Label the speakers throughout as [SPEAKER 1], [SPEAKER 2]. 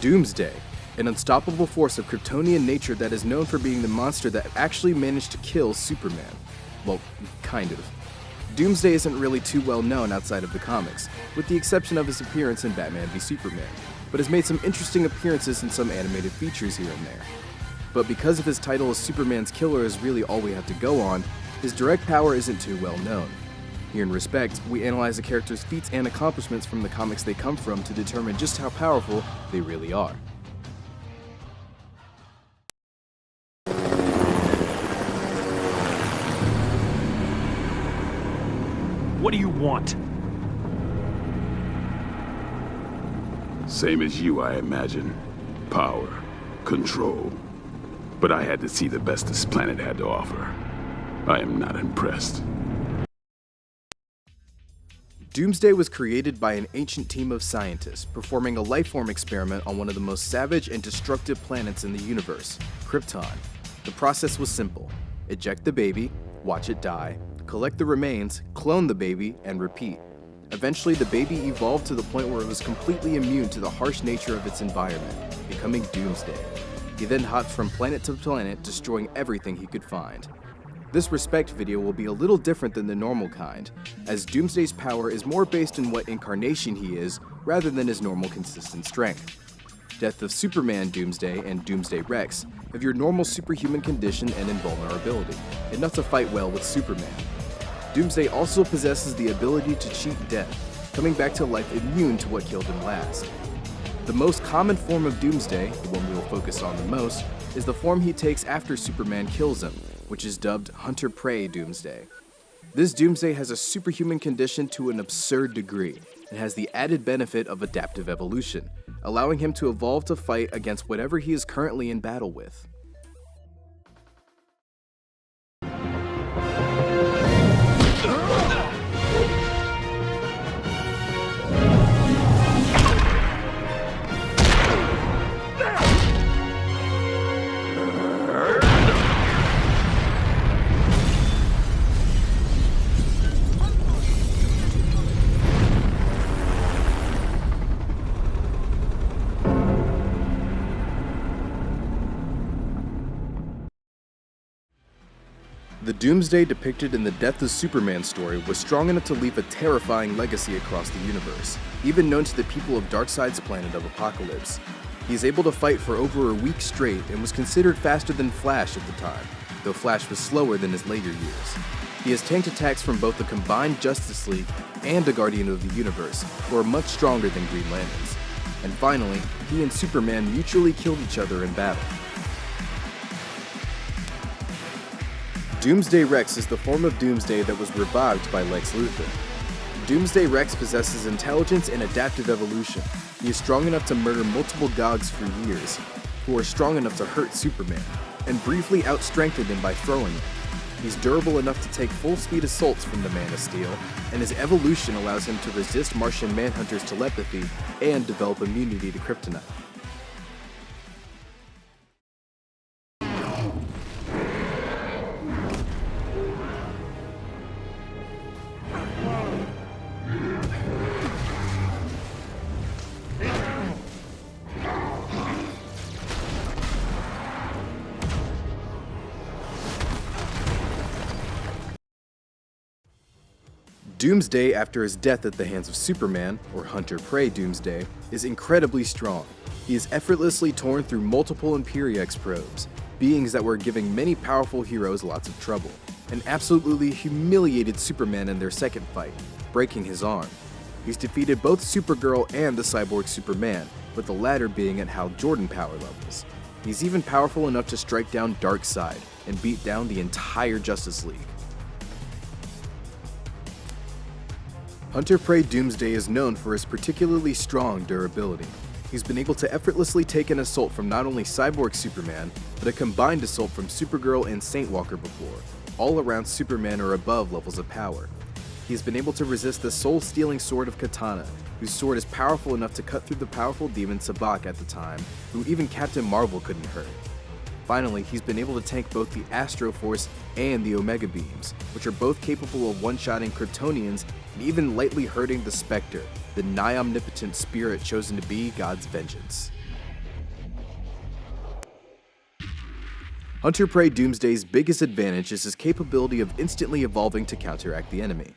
[SPEAKER 1] Doomsday, an unstoppable force of Kryptonian nature that is known for being the monster that actually managed to kill Superman. Well, kind of. Doomsday isn't really too well known outside of the comics, with the exception of his appearance in Batman v Superman, but has made some interesting appearances in some animated features here and there. But because of his title as Superman's killer is really all we have to go on, his direct power isn't too well known. Here in Respect, we analyze a character's feats and accomplishments from the comics they come from to determine just how powerful they really are.
[SPEAKER 2] What do you want?
[SPEAKER 3] Same as you, I imagine. Power, control. But I had to see the best this planet had to offer. I am not impressed.
[SPEAKER 1] Doomsday was created by an ancient team of scientists performing a lifeform experiment on one of the most savage and destructive planets in the universe, Krypton. The process was simple: eject the baby, watch it die, collect the remains, clone the baby, and repeat. Eventually, the baby evolved to the point where it was completely immune to the harsh nature of its environment, becoming Doomsday. He then hopped from planet to planet, destroying everything he could find. This Respect video will be a little different than the normal kind, as Doomsday's power is more based in what incarnation he is, rather than his normal consistent strength. Death of Superman Doomsday and Doomsday Rex have your normal superhuman condition and invulnerability, enough to fight well with Superman. Doomsday also possesses the ability to cheat death, coming back to life immune to what killed him last. The most common form of Doomsday, the one we will focus on the most, is the form he takes after Superman kills him, which is dubbed Hunter-Prey Doomsday. This Doomsday has a superhuman condition to an absurd degree, and has the added benefit of adaptive evolution, allowing him to evolve to fight against whatever he is currently in battle with. The Doomsday depicted in the Death of Superman story was strong enough to leave a terrifying legacy across the universe, even known to the people of Darkseid's planet of Apocalypse. He is able to fight for over a week straight and was considered faster than Flash at the time, though Flash was slower than his later years. He has tanked attacks from both the combined Justice League and a Guardian of the Universe, who are much stronger than Green Lanterns. And finally, he and Superman mutually killed each other in battle. Doomsday Rex is the form of Doomsday that was revived by Lex Luthor. Doomsday Rex possesses intelligence and adaptive evolution. He is strong enough to murder multiple gods for years, who are strong enough to hurt Superman, and briefly outstrengthen him by throwing him. He's durable enough to take full-speed assaults from the Man of Steel, and his evolution allows him to resist Martian Manhunter's telepathy and develop immunity to kryptonite. Doomsday, after his death at the hands of Superman, or Hunter-Prey Doomsday, is incredibly strong. He is effortlessly torn through multiple Imperiex probes, beings that were giving many powerful heroes lots of trouble, and absolutely humiliated Superman in their second fight, breaking his arm. He's defeated both Supergirl and the cyborg Superman, with the latter being at Hal Jordan power levels. He's even powerful enough to strike down Darkseid and beat down the entire Justice League. Hunter-Prey Doomsday is known for his particularly strong durability. He's been able to effortlessly take an assault from not only Cyborg Superman, but a combined assault from Supergirl and Saintwalker before, all around Superman or above levels of power. He's been able to resist the soul-stealing sword of Katana, whose sword is powerful enough to cut through the powerful demon Sabbac at the time, who even Captain Marvel couldn't hurt. Finally, he's been able to tank both the Astro Force and the Omega Beams, which are both capable of one-shotting Kryptonians and even lightly hurting the Spectre, the nigh-omnipotent spirit chosen to be God's vengeance. Hunter Prey Doomsday's biggest advantage is his capability of instantly evolving to counteract the enemy.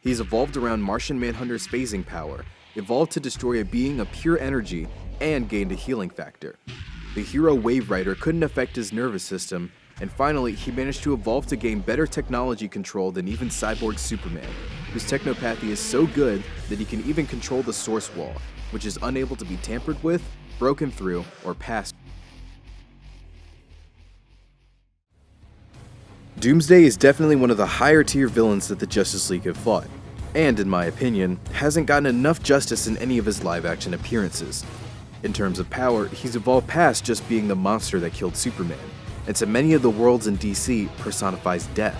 [SPEAKER 1] He's evolved around Martian Manhunter's phasing power, evolved to destroy a being of pure energy, and gained a healing factor. The hero Wave Rider couldn't affect his nervous system, and finally he managed to evolve to gain better technology control than even Cyborg Superman, whose technopathy is so good that he can even control the Source Wall, which is unable to be tampered with, broken through, or passed. Doomsday is definitely one of the higher tier villains that the Justice League have fought, and in my opinion, hasn't gotten enough justice in any of his live action appearances. In terms of power, he's evolved past just being the monster that killed Superman, and to many of the worlds in DC personifies death.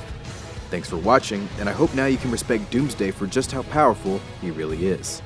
[SPEAKER 1] Thanks for watching, and I hope now you can respect Doomsday for just how powerful he really is.